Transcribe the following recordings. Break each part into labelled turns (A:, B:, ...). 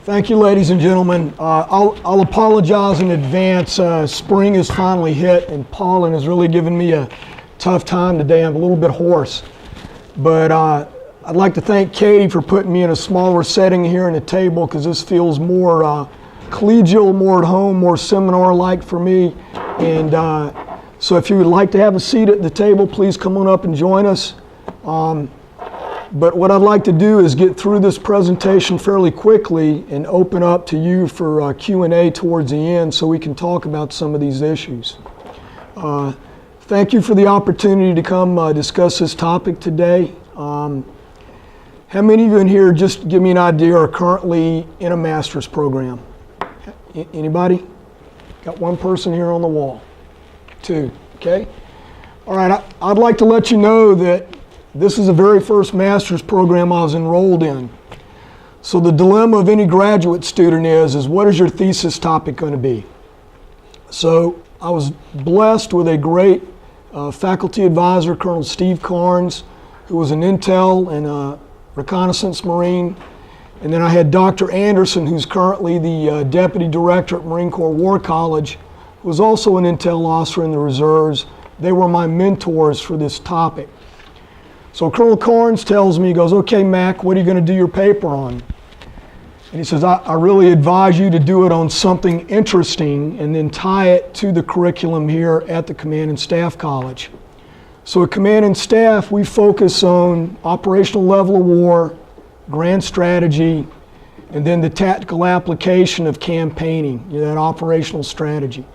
A: Thank you, ladies and gentlemen. I'll apologize in advance. Spring has finally hit, and pollen has really given me a tough time today. I'm a little bit hoarse. But I'd like to thank Katie for putting me in a smaller setting here in the table, because this feels more collegial, more at home, more seminar-like for me. And so if you would like to have a seat at the table, please come on up and join us. But what I'd like to do is get through this presentation fairly quickly and open up to you for Q&A towards the end so we can talk about some of these issues. Thank you for the opportunity to come discuss this topic today. How many of you in here, just to give me an idea, are currently in a master's program? Anybody? Got one person here on the wall. Two, okay? All right, I'd like to let you know that this is the very first master's program I was enrolled in. So the dilemma of any graduate student is what is your thesis topic going to be? So I was blessed with a great faculty advisor, Colonel Steve Carnes, who was an intel and a reconnaissance Marine. And then I had Dr. Anderson, who's currently the Deputy Director at Marine Corps War College, who was also an intel officer in the reserves. They were my mentors for this topic. So Colonel Carnes tells me, he goes, okay, Mac, what are you going to do your paper on? And he says, I really advise you to do it on something interesting and then tie it to the curriculum here at the Command and Staff College. So at Command and Staff, we focus on operational level of war, grand strategy, and then the tactical application of campaigning, that operational strategy.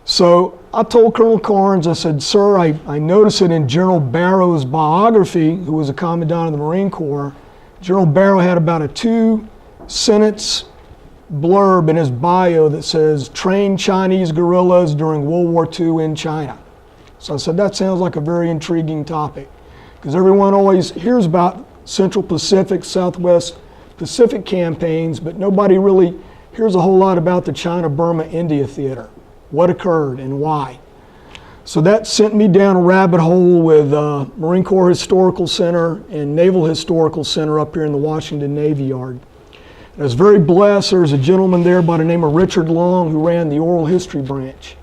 A: So I told Colonel Carnes, I said, sir, I noticed it in General Barrow's biography, who was a commandant of the Marine Corps. General Barrow had about a 2-sentence blurb in his bio that says, trained Chinese guerrillas during World War II in China. So I said, that sounds like a very intriguing topic, because everyone always hears about Central Pacific, Southwest Pacific campaigns, but nobody really hears a whole lot about the China-Burma-India theater. What occurred and why. So that sent me down a rabbit hole with Marine Corps Historical Center and Naval Historical Center up here in the Washington Navy Yard. And I was very blessed. There was a gentleman there by the name of Richard Long who ran the oral history branch.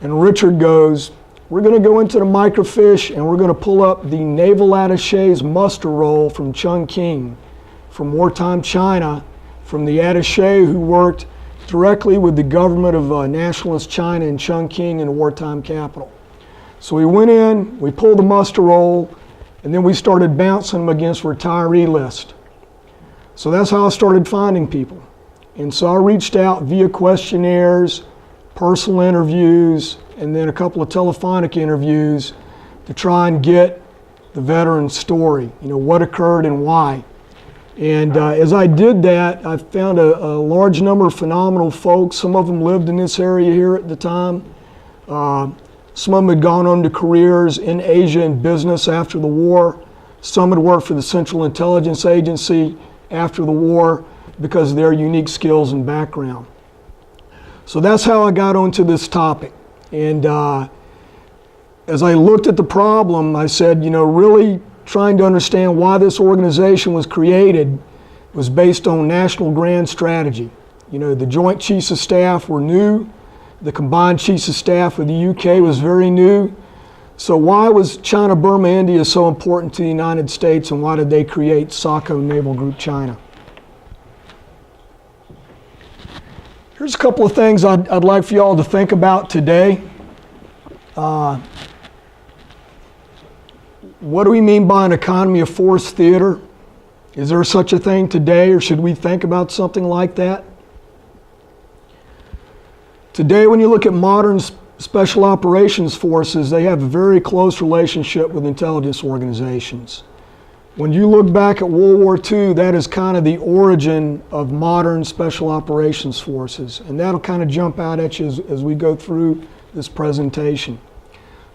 A: And Richard goes, we're going to go into the microfiche and we're going to pull up the Naval Attache's muster roll from Chongqing, from wartime China, from the attache who worked directly with the government of Nationalist China in Chongqing in the wartime capital. So we went in, we pulled the muster roll, and then we started bouncing them against retiree list. So that's how I started finding people. And so I reached out via questionnaires, personal interviews, and then a couple of telephonic interviews to try and get the veteran's story, what occurred and why. And as I did that, I found a large number of phenomenal folks. Some of them lived in this area here at the time. Some of them had gone on to careers in Asia in business after the war. Some had worked for the Central Intelligence Agency after the war because of their unique skills and background. So that's how I got onto this topic. And as I looked at the problem, I said, really trying to understand why this organization was created was based on national grand strategy. The Joint Chiefs of Staff were new. The Combined Chiefs of Staff with the UK was very new. So why was China, Burma, India so important to the United States, and why did they create SACO Naval Group China? Here's a couple of things I'd like for y'all to think about today. What do we mean by an economy of force theater? Is there such a thing today, or should we think about something like that? Today, when you look at modern special operations forces, they have a very close relationship with intelligence organizations. When you look back at World War II, that is kind of the origin of modern special operations forces, and that'll kind of jump out at you as we go through this presentation.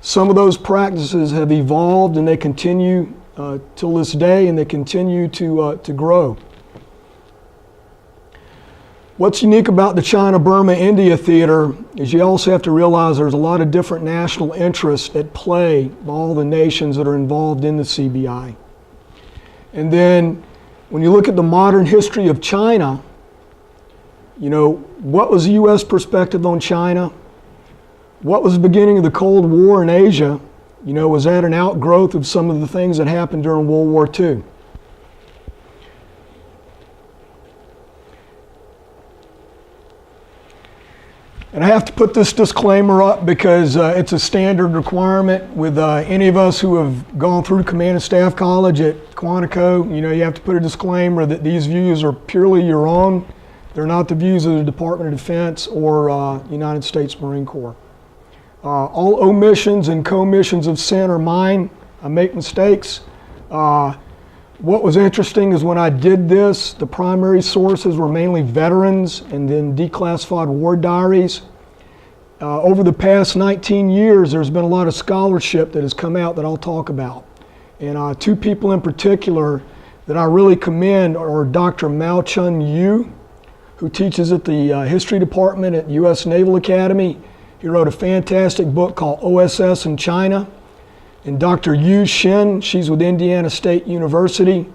A: Some of those practices have evolved, and they continue till this day, and they continue to grow. What's unique about the China, Burma, India theater is you also have to realize there's a lot of different national interests at play by all the nations that are involved in the CBI. And then when you look at the modern history of China, you know, what was the U.S. perspective on China? What was the beginning of the Cold War in Asia? You know, was that an outgrowth of some of the things that happened during World War II? And I have to put this disclaimer up because it's a standard requirement with any of us who have gone through Command and Staff College at Quantico. You know, you have to put a disclaimer that these views are purely your own. They're not the views of the Department of Defense or United States Marine Corps. All omissions and commissions of sin are mine. I make mistakes. What was interesting is when I did this, the primary sources were mainly veterans and then declassified war diaries. Over the past 19 years, there's been a lot of scholarship that has come out that I'll talk about. And two people in particular that I really commend are Dr. Mao Chun Yu, who teaches at the History Department at U.S. Naval Academy. He wrote a fantastic book called OSS in China. And Dr. Yu Shin, she's with Indiana State University,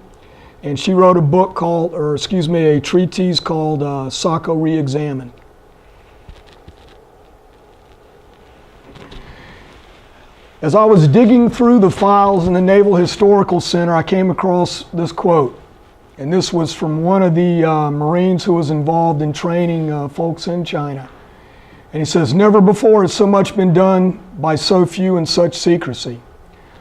A: and she wrote a book called, a treatise called SACO Reexamined. As I was digging through the files in the Naval Historical Center, I came across this quote. And this was from one of the Marines who was involved in training folks in China. And he says, "Never before has so much been done by so few in such secrecy."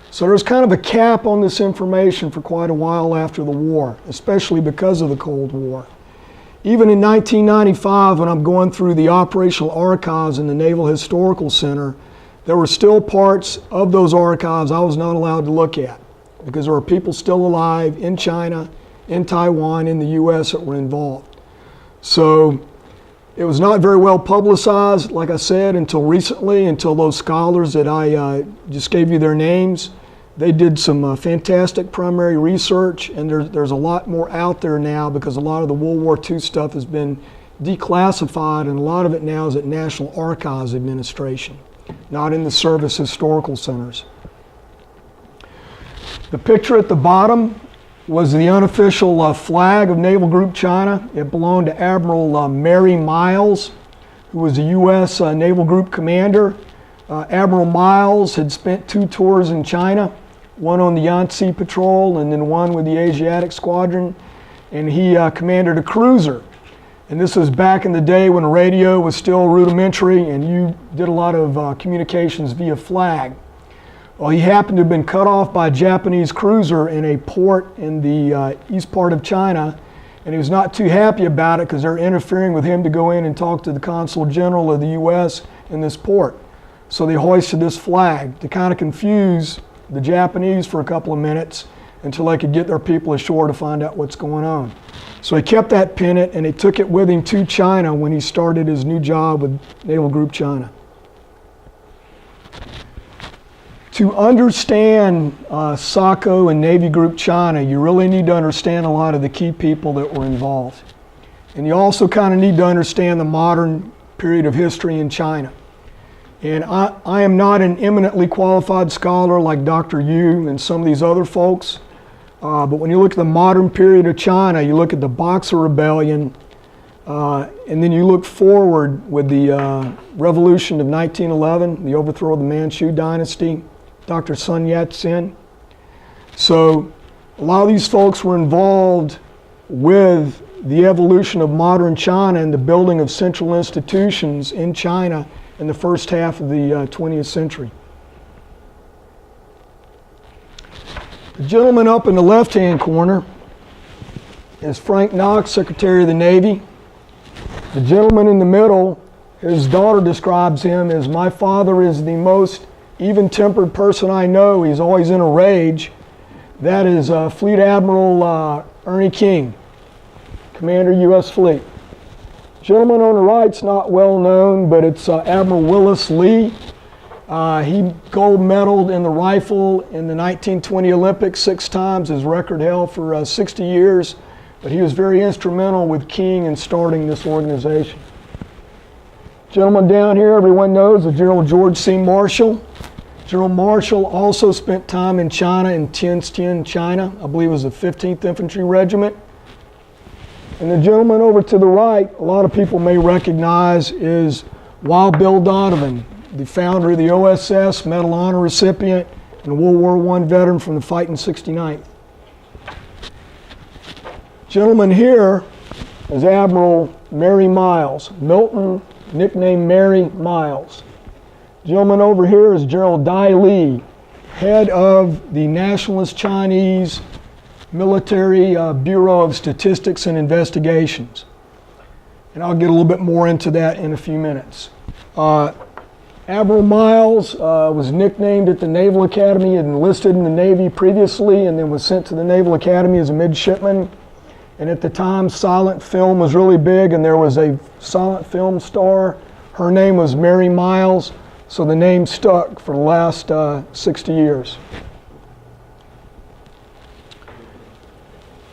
A: So there's kind of a cap on this information for quite a while after the war, especially because of the Cold War. Even in 1995, when I'm going through the operational archives in the Naval Historical Center, there were still parts of those archives I was not allowed to look at because there were people still alive in China, in Taiwan, in the US that were involved. So it was not very well publicized, like I said, until recently, until those scholars that I just gave you their names. They did some fantastic primary research, and there's a lot more out there now because a lot of the World War II stuff has been declassified, and a lot of it now is at National Archives Administration, not in the service historical centers. The picture at the bottom was the unofficial flag of Naval Group China. It belonged to Admiral Miles, who was the U.S. Naval Group Commander. Admiral Miles had spent 2 tours in China, one on the Yangtze Patrol and then one with the Asiatic Squadron, and he commanded a cruiser. And this was back in the day when radio was still rudimentary and you did a lot of communications via flag. Well, he happened to have been cut off by a Japanese cruiser in a port in the east part of China, and he was not too happy about it because they're interfering with him to go in and talk to the Consul General of the U.S. in this port. So they hoisted this flag to kind of confuse the Japanese for a couple of minutes until they could get their people ashore to find out what's going on. So he kept that pennant and he took it with him to China when he started his new job with Naval Group China. To understand SACO and Navy Group China, you really need to understand a lot of the key people that were involved. And you also kind of need to understand the modern period of history in China. And I am not an eminently qualified scholar like Dr. Yu and some of these other folks, but when you look at the modern period of China, you look at the Boxer Rebellion, and then you look forward with the revolution of 1911, the overthrow of the Manchu dynasty, Dr. Sun Yat-sen. So a lot of these folks were involved with the evolution of modern China and the building of central institutions in China in the first half of the 20th century. The gentleman up in the left-hand corner is Frank Knox, Secretary of the Navy. The gentleman in the middle, his daughter describes him as, "My father is the most even-tempered person I know. He's always in a rage." That is Fleet Admiral Ernie King, Commander U.S. Fleet. Gentleman on the right's not well known, but it's Admiral Willis Lee. He gold medaled in the rifle in the 1920 Olympics 6 times. His record held for 60 years, but he was very instrumental with King in starting this organization. Gentleman down here, everyone knows, is General George C. Marshall. General Marshall also spent time in China, in Tianjin, China. I believe it was the 15th Infantry Regiment. And the gentleman over to the right, a lot of people may recognize, is Wild Bill Donovan, the founder of the OSS, Medal of Honor recipient, and a World War I veteran from the fighting 69th. Gentleman here is Admiral Mary Miles, Milton, nicknamed Mary Miles. Gentleman over here is Gerald I Lee, head of the Nationalist Chinese Military Bureau of Statistics and Investigations. And I'll get a little bit more into that in a few minutes. Admiral Miles was nicknamed at the Naval Academy, had enlisted in the Navy previously, and then was sent to the Naval Academy as a midshipman. And at the time, silent film was really big, and there was a silent film star. Her name was Mary Miles, so the name stuck for the last 60 years.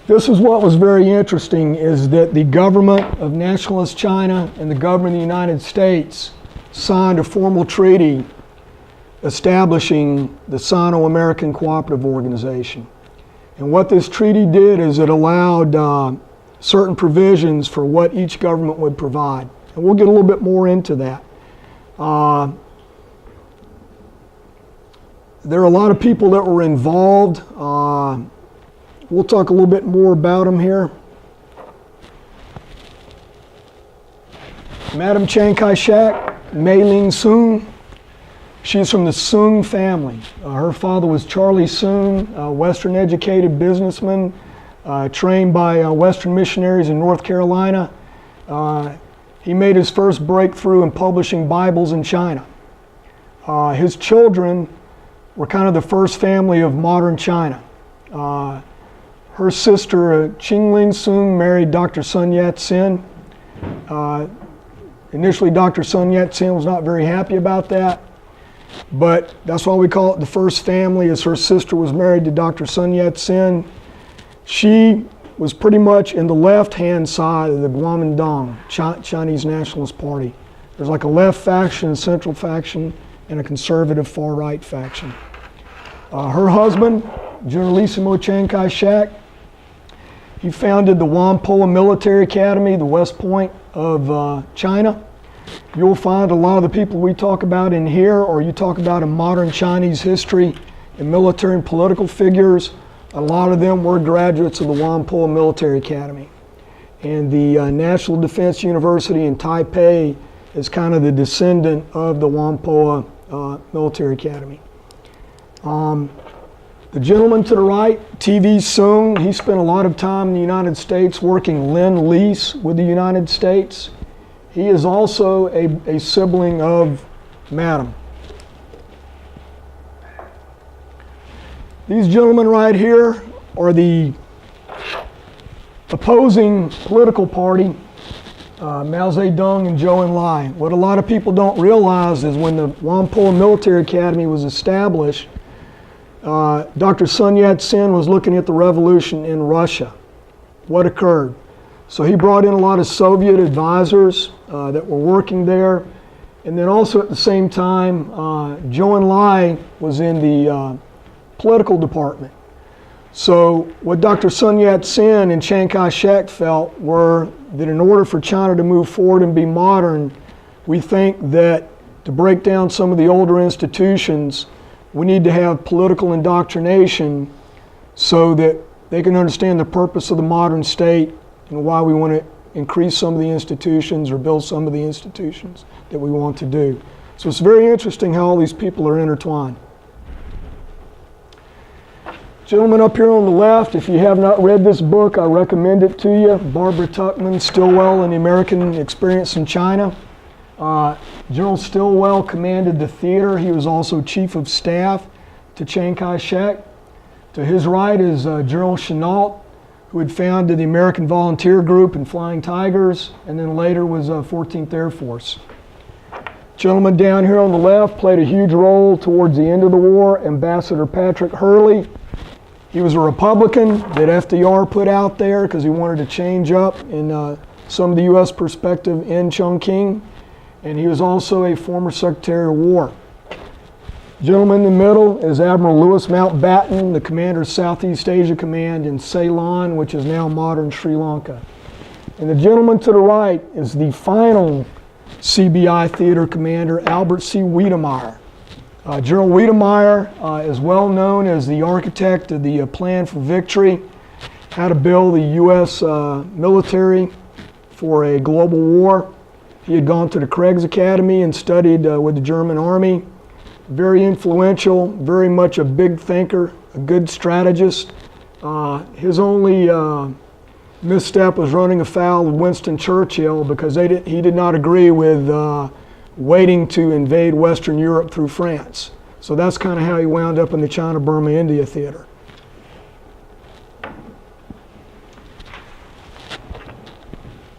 A: This is what was very interesting, is that the government of Nationalist China and the government of the United States signed a formal treaty establishing the Sino-American Cooperative Organization. And what this treaty did is it allowed certain provisions for what each government would provide. And we'll get a little bit more into that. There are a lot of people that were involved. We'll talk a little bit more about them here. Madam Chiang Kaishek, Mei Ling Soong. She's from the Soong family. Her father was Charlie Soong, a Western educated businessman, trained by Western missionaries in North Carolina. He made his first breakthrough in publishing Bibles in China. His children were kind of the first family of modern China. Her sister, Ching Ling Soong, married Dr. Sun Yat-sen. Initially, Dr. Sun Yat-sen was not very happy about that, but that's why we call it the first family, as her sister was married to Dr. Sun Yat-sen. She was pretty much in the left-hand side of the Kuomintang, Chinese Nationalist Party. There's like a left faction, a central faction, and a conservative far-right faction. Her husband, Generalissimo Chiang Kaishek, he founded the Whampoa Military Academy, the West Point of China. You'll find a lot of the people we talk about in here, or you talk about in modern Chinese history and military and political figures, a lot of them were graduates of the Whampoa Military Academy. And the National Defense University in Taipei is kind of the descendant of the Whampoa Military Academy. The gentleman to the right, TV Soong, he spent a lot of time in the United States working Lend-Lease with the United States. He is also a sibling of Madam. These gentlemen right here are the opposing political party, Mao Zedong and Zhou Enlai. What a lot of people don't realize is when the Whampoa Military Academy was established, Dr. Sun Yat-sen was looking at the revolution in Russia. What occurred? So he brought in a lot of Soviet advisors that were working there. And then also at the same time, Zhou Enlai was in the political department. So what Dr. Sun Yat-sen and Chiang Kai-shek felt were that in order for China to move forward and be modern, we think that to break down some of the older institutions, we need to have political indoctrination so that they can understand the purpose of the modern state and why we want to increase some of the institutions or build some of the institutions that we want to do. So it's very interesting how all these people are intertwined. Gentlemen up here on the left, if you have not read this book, I recommend it to you. Barbara Tuchman, Stilwell and the American Experience in China. General Stilwell commanded the theater. He was also chief of staff to Chiang Kai-shek. To his right is General Chennault, who had founded the American Volunteer Group and Flying Tigers, and then later was 14th Air Force. Gentleman down here on the left played a huge role towards the end of the war, Ambassador Patrick Hurley. He was a Republican that FDR put out there because he wanted to change up in some of the U.S. perspective in Chongqing. And he was also a former Secretary of War. Gentleman in the middle is Admiral Louis Mountbatten, the commander of Southeast Asia Command in Ceylon, which is now modern Sri Lanka. And the gentleman to the right is the final CBI theater commander, Albert C. Wiedemeyer. General Wiedemeyer is well known as the architect of the Plan for Victory, how to build the U.S. military for a global war. He had gone to the Craig's Academy and studied with the German Army. Very influential, very much a big thinker, a good strategist. His only misstep was running afoul of Winston Churchill because he did not agree with waiting to invade Western Europe through France. So that's kind of how he wound up in the China, Burma, India theater.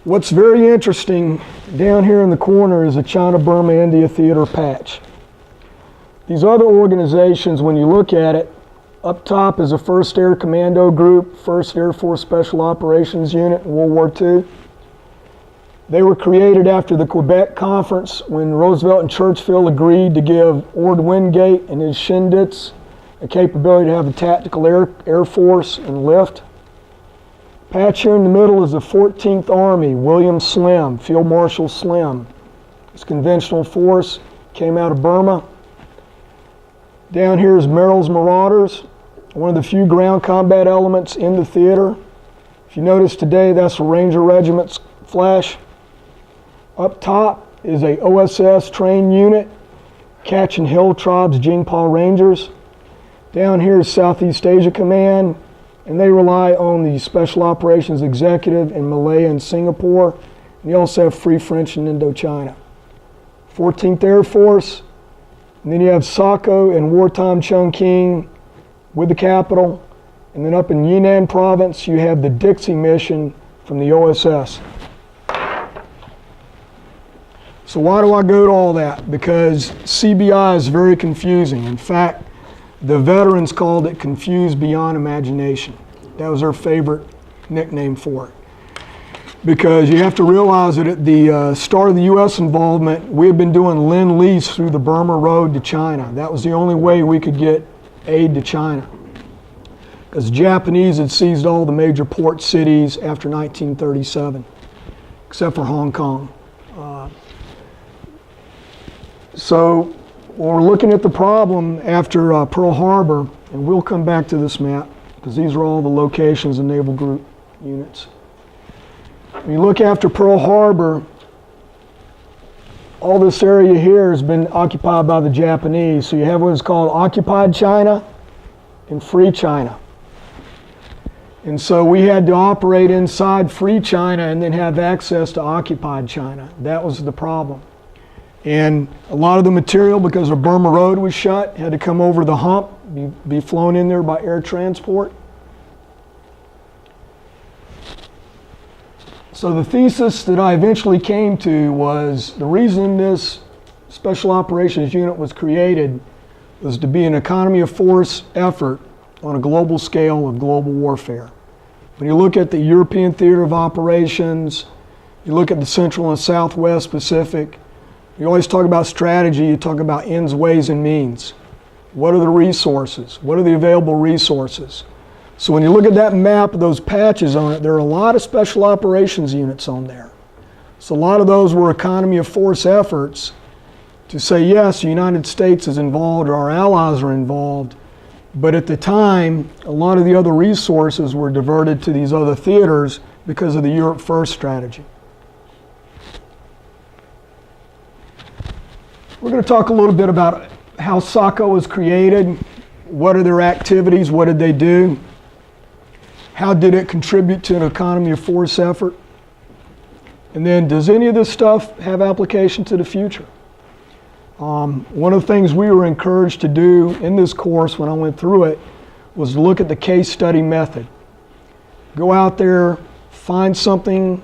A: What's very interesting down here in the corner is the China, Burma, India theater patch. These other organizations, when you look at it, up top is a 1st Air Commando Group, 1st Air Force Special Operations Unit in World War II. They were created after the Quebec Conference when Roosevelt and Churchill agreed to give Ord Wingate and his Shindits a capability to have a tactical air force and lift. Patch here in the middle is the 14th Army, William Slim, Field Marshal Slim. His conventional force came out of Burma. Down here is Merrill's Marauders, one of the few ground combat elements in the theater. If you notice today, that's a Ranger Regiment's flash. Up top is a OSS trained unit, Kachin Hill Tribes Jingpo Rangers. Down here is Southeast Asia Command, and they rely on the Special Operations Executive in Malaya and Singapore. And you also have Free French in Indochina. 14th Air Force, and then you have SACO and wartime Chongqing with the capital. And then up in Yunnan province, you have the Dixie mission from the OSS. So why do I go to all that? Because CBI is very confusing. In fact, the veterans called it confused beyond imagination. That was their favorite nickname for it. Because you have to realize that at the start of the U.S. involvement, we had been doing Lend-Lease through the Burma Road to China. That was the only way we could get aid to China. Because the Japanese had seized all the major port cities after 1937, except for Hong Kong. So when we're looking at the problem after Pearl Harbor, and we'll come back to this map, because these are all the locations of naval group units. When you look after Pearl Harbor, all this area here has been occupied by the Japanese. So you have what is called occupied China and free China. And so we had to operate inside free China and then have access to occupied China. That was the problem. And a lot of the material, because the Burma Road was shut, had to come over the hump, be flown in there by air transport. So the thesis that I eventually came to was the reason this Special Operations Unit was created was to be an economy of force effort on a global scale of global warfare. When you look at the European theater of operations, you look at the Central and Southwest Pacific, you always talk about strategy, you talk about ends, ways, and means. What are the resources? What are the available resources? So when you look at that map, those patches on it, there are a lot of special operations units on there. So a lot of those were economy of force efforts to say, yes, the United States is involved or our allies are involved, but at the time, a lot of the other resources were diverted to these other theaters because of the Europe First strategy. We're going to talk a little bit about how SACO was created, what are their activities, what did they do, how did it contribute to an economy of force effort, and then does any of this stuff have application to the future? One of the things we were encouraged to do in this course when I went through it was to look at the case study method. Go out there, find something,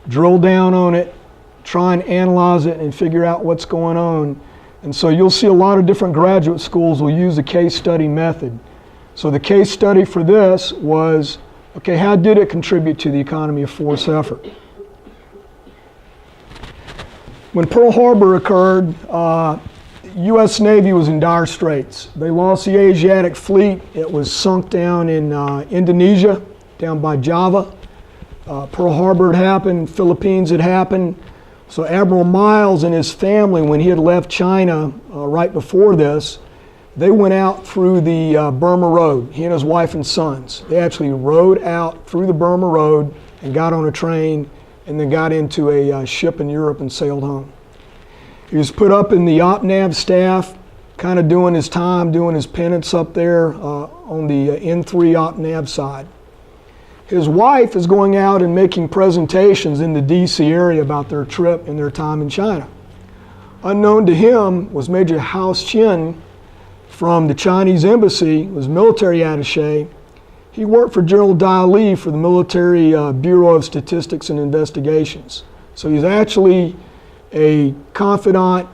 A: drill down on it, try and analyze it and figure out what's going on. And so you'll see a lot of different graduate schools will use the case study method. So the case study for this was, okay, how did it contribute to the economy of force effort? When Pearl Harbor occurred, the U.S. Navy was in dire straits. They lost the Asiatic fleet. It was sunk down in Indonesia, down by Java. Pearl Harbor had happened, Philippines had happened. So Admiral Miles and his family, when he had left China right before this, they went out through the Burma Road, he and his wife and sons. They actually rode out through the Burma Road and got on a train and then got into a ship in Europe and sailed home. He was put up in the OpNav staff, kind of doing his time, doing his penance up there on the N3 OpNav side. His wife is going out and making presentations in the DC area about their trip and their time in China. Unknown to him was Major Hao Xin from the Chinese embassy, was military attaché. He worked for Gerald I Lee for the Military Bureau of Statistics and Investigations. So he's actually a confidant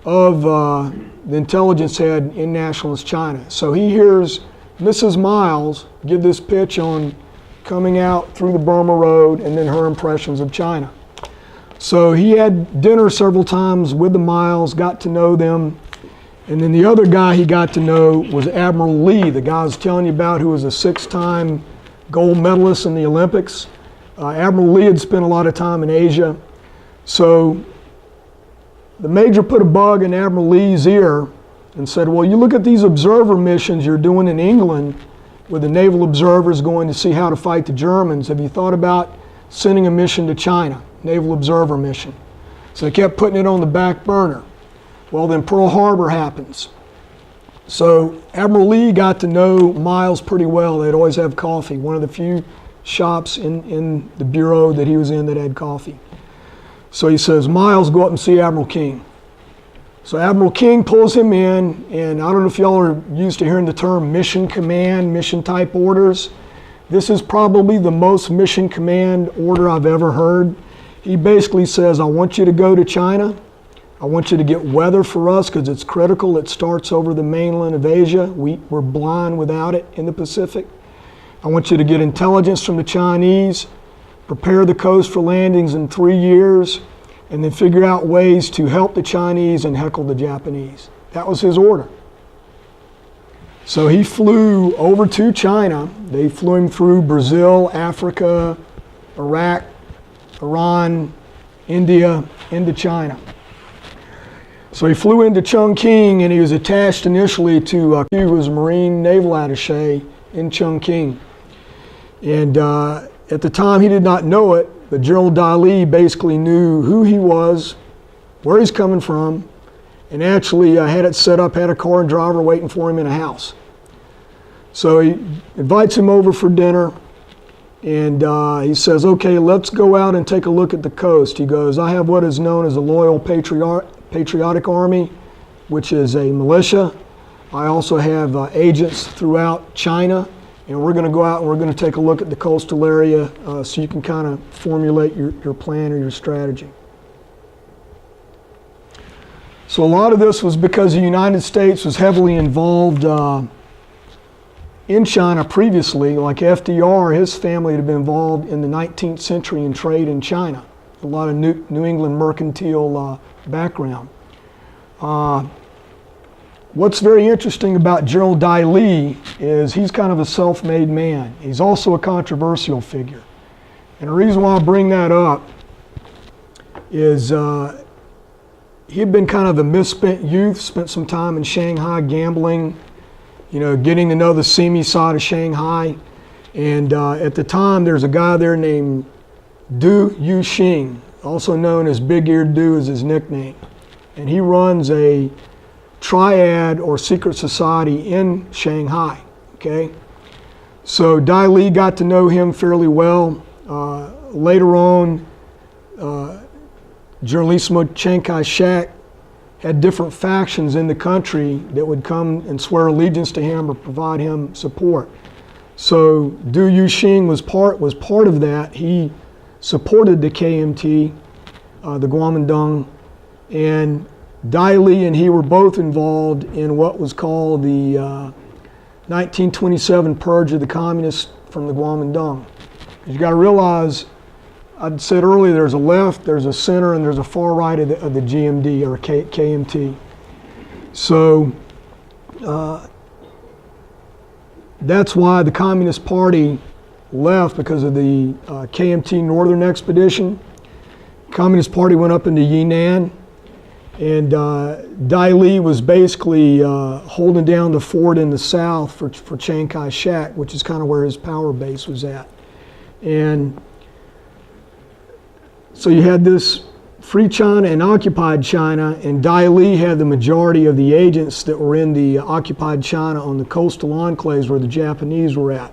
A: of the intelligence head in Nationalist China. So he hears Mrs. Miles give this pitch on coming out through the Burma Road and then her impressions of China. So he had dinner several times with the Miles, got to know them. And then the other guy he got to know was Admiral Lee, the guy I was telling you about, who was a 6-time gold medalist in the Olympics. Admiral Lee had spent a lot of time in Asia. So the major put a bug in Admiral Lee's ear and said, well, you look at these observer missions you're doing in England with the naval observers going to see how to fight the Germans. Have you thought about sending a mission to China, naval observer mission? So they kept putting it on the back burner. Well, then Pearl Harbor happens. So Admiral Lee got to know Miles pretty well. They'd always have coffee. One of the few shops in the bureau that he was in that had coffee. So he says, Miles, go up and see Admiral King. So Admiral King pulls him in, and I don't know if y'all are used to hearing the term mission command, mission type orders. This is probably the most mission command order I've ever heard. He basically says, I want you to go to China. I want you to get weather for us because it's critical. It starts over the mainland of Asia. We're blind without it in the Pacific. I want you to get intelligence from the Chinese, prepare the coast for landings in 3 years, and then figure out ways to help the Chinese and heckle the Japanese. That was his order. So he flew over to China. They flew him through Brazil, Africa, Iraq, Iran, India, into China. So he flew into Chongqing, and he was attached initially to he was a Marine Naval Attaché in Chongqing. And at the time he did not know it, but Gerald I Lee basically knew who he was, where he's coming from, and actually had it set up, had a car and driver waiting for him in a house. So he invites him over for dinner, and he says, okay, let's go out and take a look at the coast. He goes, I have what is known as a Loyal Patriotic Army, which is a militia. I also have agents throughout China, and we're going to go out and we're going to take a look at the coastal area so you can kind of formulate your plan or your strategy. So a lot of this was because the United States was heavily involved in China previously. Like FDR, his family had been involved in the 19th century in trade in China. A lot of New England mercantile background. What's very interesting about Gerald I Lee is he's kind of a self-made man. He's also a controversial figure. And the reason why I bring that up is he had been kind of a misspent youth, spent some time in Shanghai gambling, you know, getting to know the seamy side of Shanghai. And at the time, there's a guy there named Du Yuxing, also known as Big-Eared Du is his nickname. And he runs a triad or secret society in Shanghai, okay? So Dai Li got to know him fairly well. Later on, Generalissimo Chiang Kaishek had different factions in the country that would come and swear allegiance to him or provide him support. So Du Yuxing was part of that. He supported the KMT, the Kuomintang, and Dai Li and he were both involved in what was called the 1927 purge of the communists from the Kuomintang. You got to realize, I'd said earlier, there's a left, there's a center, and there's a far right of the GMD or KMT. So that's why the Communist Party left because of the KMT Northern Expedition. Communist Party went up into Yunnan, and Dai Li was basically holding down the fort in the south for Chiang Kaishek, which is kind of where his power base was at. And so you had this Free China and occupied China, and Dai Li had the majority of the agents that were in the occupied China on the coastal enclaves where the Japanese were at.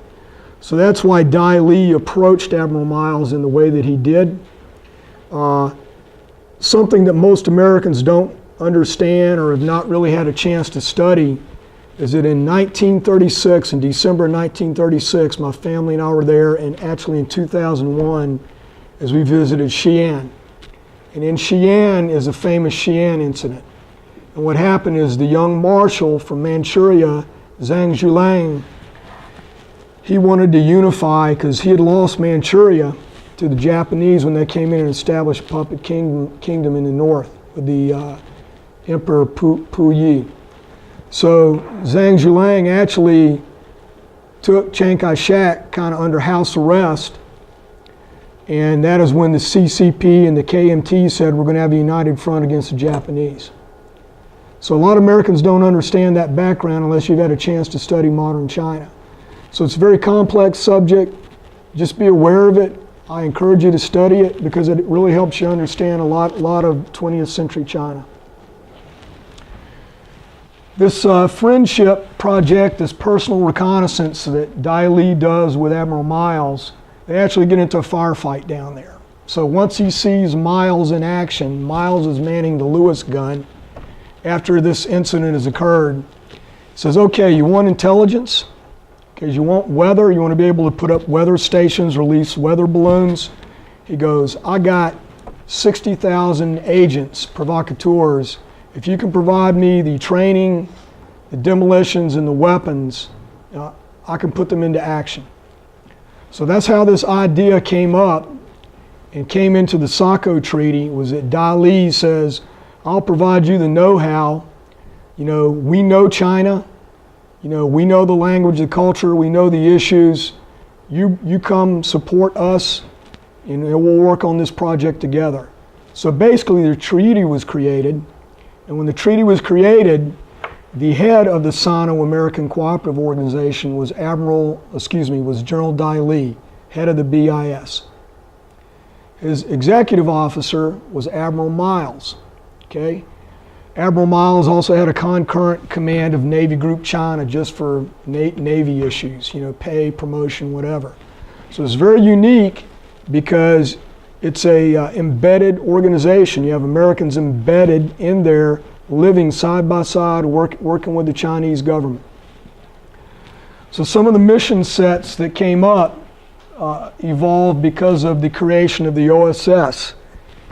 A: So that's why Dai Li approached Admiral Miles in the way that he did. Something that most Americans don't understand or have not really had a chance to study is that in 1936, in December 1936, my family and I were there, and actually in 2001, as we visited Xi'an. And in Xi'an is a famous Xi'an incident. And what happened is the young marshal from Manchuria, Zhang Zhulang, he wanted to unify because he had lost Manchuria to the Japanese when they came in and established a puppet kingdom in the north with the Emperor Puyi. So Zhang Zhulang actually took Chiang Kai-shek kind of under house arrest, and that is when the CCP and the KMT said we're going to have a united front against the Japanese. So a lot of Americans don't understand that background unless you've had a chance to study modern China. So it's a very complex subject. Just be aware of it. I encourage you to study it because it really helps you understand a lot of 20th century China. This friendship project, this personal reconnaissance that Dai Li does with Admiral Miles, they actually get into a firefight down there. So once he sees Miles in action, Miles is manning the Lewis gun after this incident has occurred. He says, okay, you want intelligence? Because you want weather, you want to be able to put up weather stations, release weather balloons. He goes, I got 60,000 agents, provocateurs. If you can provide me the training, the demolitions, and the weapons, I can put them into action. So that's how this idea came up and came into the Sako Treaty, was that Dai Li says, I'll provide you the know-how. You know, we know China. You know, we know the language, the culture, we know the issues. You come support us, and we'll work on this project together. So basically the treaty was created, and when the treaty was created, the head of the Sino-American Cooperative Organization was General Dai Li, head of the BIS. His executive officer was Admiral Miles, okay? Admiral Miles also had a concurrent command of Navy Group China just for Navy issues, you know, pay, promotion, whatever. So it's very unique because it's a embedded organization. You have Americans embedded in there, living side by side, working with the Chinese government. So some of the mission sets that came up evolved because of the creation of the OSS.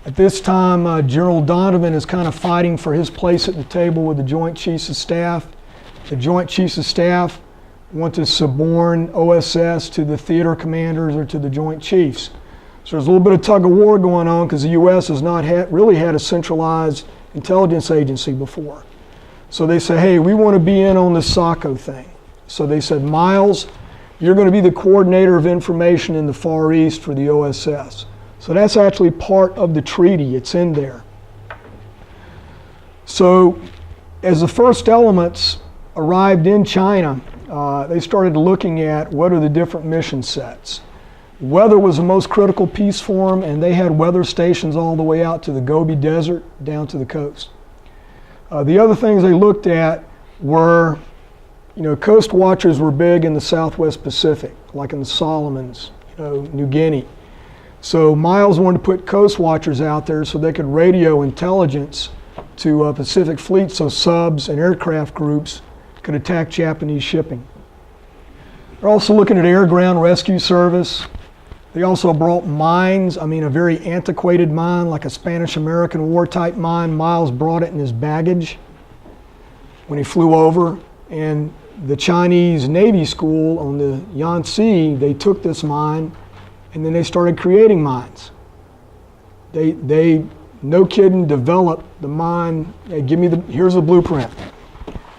A: At this time, General Donovan is kind of fighting for his place at the table with the Joint Chiefs of Staff. The Joint Chiefs of Staff want to suborn OSS to the theater commanders or to the Joint Chiefs. So there's a little bit of tug of war going on because the U.S. has not really had a centralized intelligence agency before. So they say, hey, we want to be in on this Sako thing. So they said, Miles, you're going to be the coordinator of information in the Far East for the OSS. So that's actually part of the treaty. It's in there. So as the first elements arrived in China, they started looking at what are the different mission sets. Weather was the most critical piece for them, and they had weather stations all the way out to the Gobi Desert, down to the coast. The other things they looked at were, you know, coast watchers were big in the Southwest Pacific, like in the Solomons, you know, New Guinea. So Miles wanted to put coast watchers out there so they could radio intelligence to Pacific Fleet so subs and aircraft groups could attack Japanese shipping. They're also looking at air-ground rescue service. They also brought mines, a very antiquated mine, like a Spanish-American War type mine. Miles brought it in his baggage when he flew over. And the Chinese Navy school on the Yangtze, they took this mine and then they started creating mines. They no kidding, developed the mine. Hey, here's a blueprint.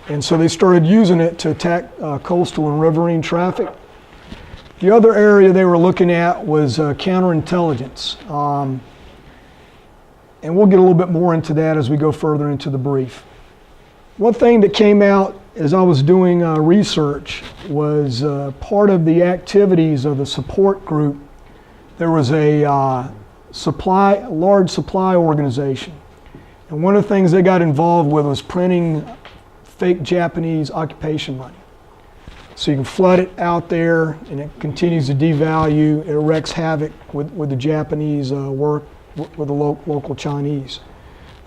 A: And so they started using it to attack coastal and riverine traffic. The other area they were looking at was counterintelligence. And we'll get a little bit more into that as we go further into the brief. One thing that came out as I was doing research was part of the activities of the support group. There was a large supply organization. And one of the things they got involved with was printing fake Japanese occupation money. So you can flood it out there and it continues to devalue, it wreaks havoc with the Japanese work with the local Chinese.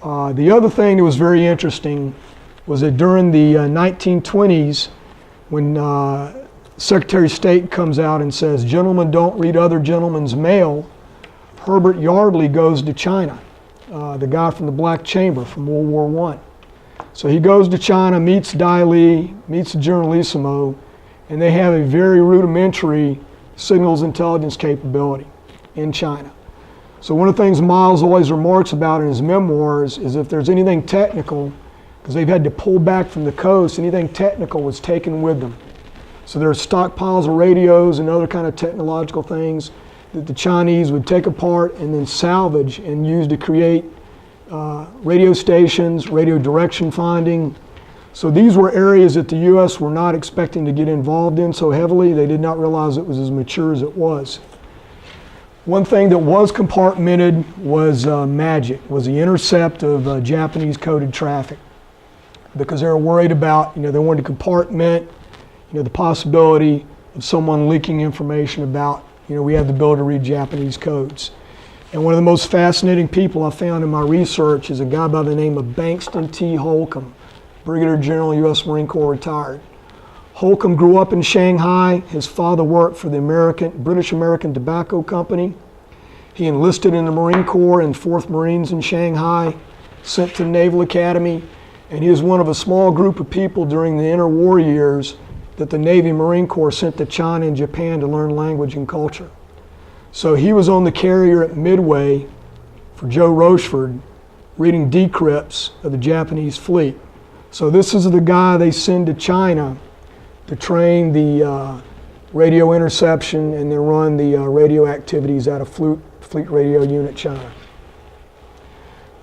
A: The other thing that was very interesting was that during the 1920s, when Secretary of State comes out and says, "Gentlemen, don't read other gentlemen's mail," Herbert Yardley goes to China, the guy from the Black Chamber from World War I. So he goes to China, meets Dai Li, meets the Generalissimo, and they have a very rudimentary signals intelligence capability in China. So one of the things Miles always remarks about in his memoirs is if there's anything technical, because they've had to pull back from the coast, anything technical was taken with them. So there are stockpiles of radios and other kind of technological things that the Chinese would take apart and then salvage and use to create radio stations, radio direction finding. So these were areas that the U.S. were not expecting to get involved in so heavily. They did not realize it was as mature as it was. One thing that was compartmented was MAGIC, was the intercept of Japanese coded traffic, because they were worried about, they wanted to compartment, the possibility of someone leaking information about, we have the ability to read Japanese codes. And one of the most fascinating people I found in my research is a guy by the name of Bankston T. Holcomb, Brigadier General, U.S. Marine Corps, retired. Holcomb grew up in Shanghai. His father worked for the British American Tobacco Company. He enlisted in the Marine Corps in 4th Marines in Shanghai, sent to the Naval Academy, and he was one of a small group of people during the interwar years that the Navy Marine Corps sent to China and Japan to learn language and culture. So he was on the carrier at Midway for Joe Rocheford, reading decrypts of the Japanese fleet. So this is the guy they send to China to train the radio interception and then run the radio activities out of Fleet Radio Unit China.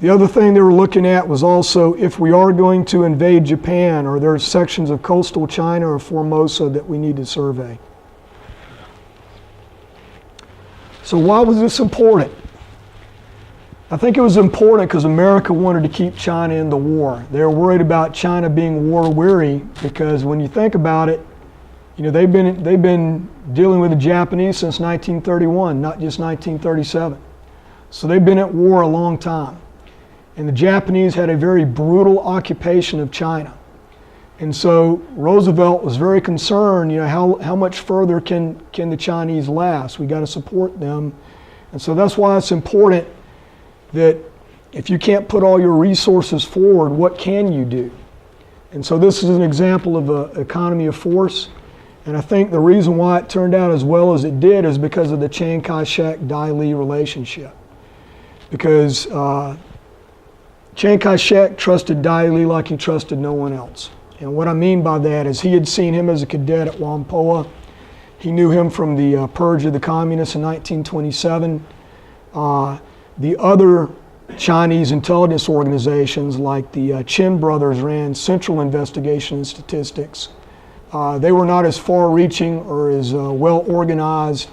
A: The other thing they were looking at was also if we are going to invade Japan, or there are sections of coastal China or Formosa that we need to survey. So why was this important? I think it was important because America wanted to keep China in the war. They were worried about China being war weary because when you think about it, they've been dealing with the Japanese since 1931, not just 1937. So they've been at war a long time. And the Japanese had a very brutal occupation of China. And so Roosevelt was very concerned, how much further can the Chinese last? We got to support them. And so that's why it's important that if you can't put all your resources forward, what can you do? And so this is an example of an economy of force. And I think the reason why it turned out as well as it did is because of the Chiang Kaishek-Dai Li relationship. Because Chiang Kaishek trusted Dai Li like he trusted no one else. And what I mean by that is he had seen him as a cadet at Whampoa. He knew him from the purge of the communists in 1927. The other Chinese intelligence organizations like the Chin brothers ran Central Investigation and Statistics. They were not as far-reaching or as well organized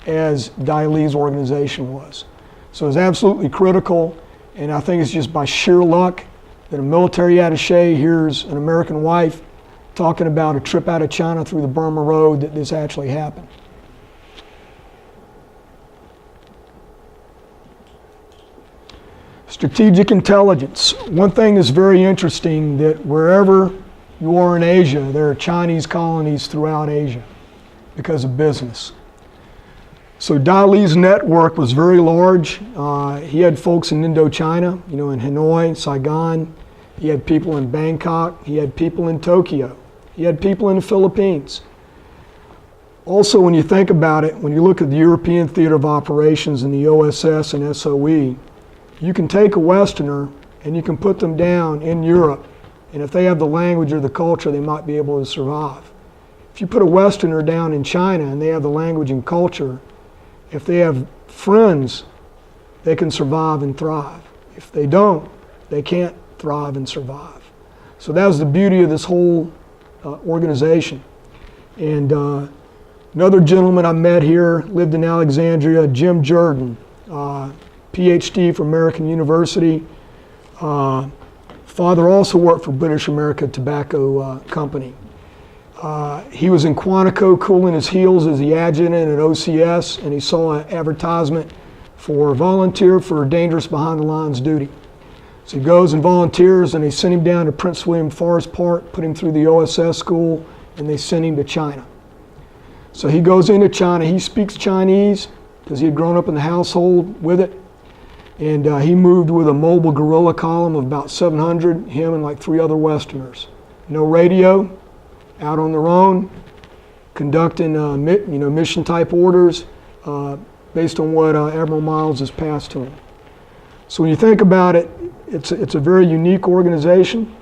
A: as Dai Li's organization was. So it was absolutely critical, and I think it's just by sheer luck that a military attaché hears an American wife talking about a trip out of China through the Burma Road that this actually happened. Strategic intelligence. One thing that's very interesting, that wherever you are in Asia, there are Chinese colonies throughout Asia because of business. So Dai Li's network was very large. He had folks in Indochina, in Hanoi, Saigon. He had people in Bangkok. He had people in Tokyo. He had people in the Philippines. Also, when you think about it, when you look at the European Theater of Operations and the OSS and SOE, you can take a Westerner and you can put them down in Europe, and if they have the language or the culture, they might be able to survive. If If you put a Westerner down in China and they have the language and culture, if they have friends, they can survive and thrive. If they don't, they can't thrive and survive. So that was the beauty of this whole organization. And another gentleman I met here lived in Alexandria, Jim Jordan, PhD from American University. Father also worked for British American Tobacco Company. He was in Quantico cooling his heels as the adjutant at OCS, and he saw an advertisement for volunteer for dangerous behind the lines duty. So he goes and volunteers, and they send him down to Prince William Forest Park, put him through the OSS school, and they send him to China. So he goes into China. He speaks Chinese because he had grown up in the household with it. And he moved with a mobile guerrilla column of about 700, him and like 3 other Westerners. No radio, out on their own, conducting mission type orders based on what Admiral Miles has passed to him. So when you think about it, it's a very unique organization.